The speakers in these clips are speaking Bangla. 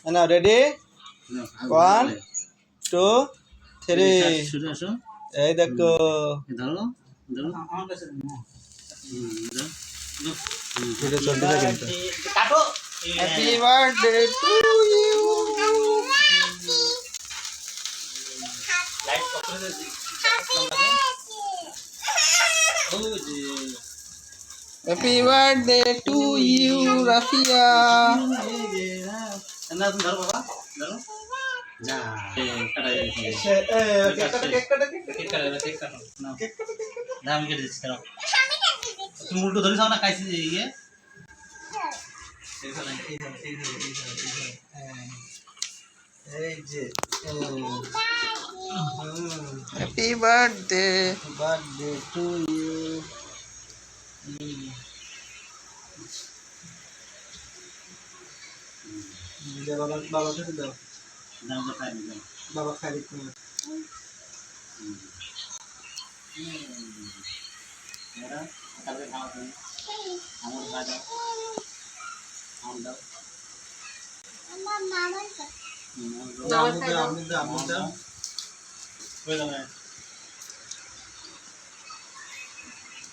না রেডি 1 2 3 শুরু আসো এই দেখো ধরো ধরো ভিডিও চলতেছে কিন্তু কাটো happy birthday to you light কত করে happy birthday to you Rafia না তুমি ধরো বাবা ধরো না কেক কাটো না না আমি কেটে দিচ্ছি ধরো তুমি উল্টো ধরে যাও না খাইছি ইয়ে এই যে হ্যাপি বার্থডে টু ইউ বাবা বাবা খেতে দাও দাও তো খাই দাও বাবা খাই দিচ্ছি এরা তাহলে খাওয়া দাও আমার দাদা আম দাও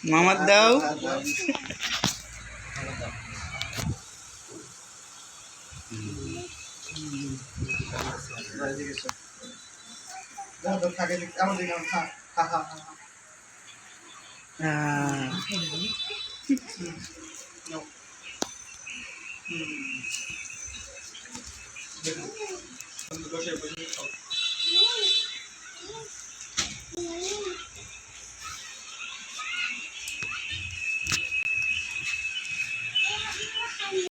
মামার দাও বসে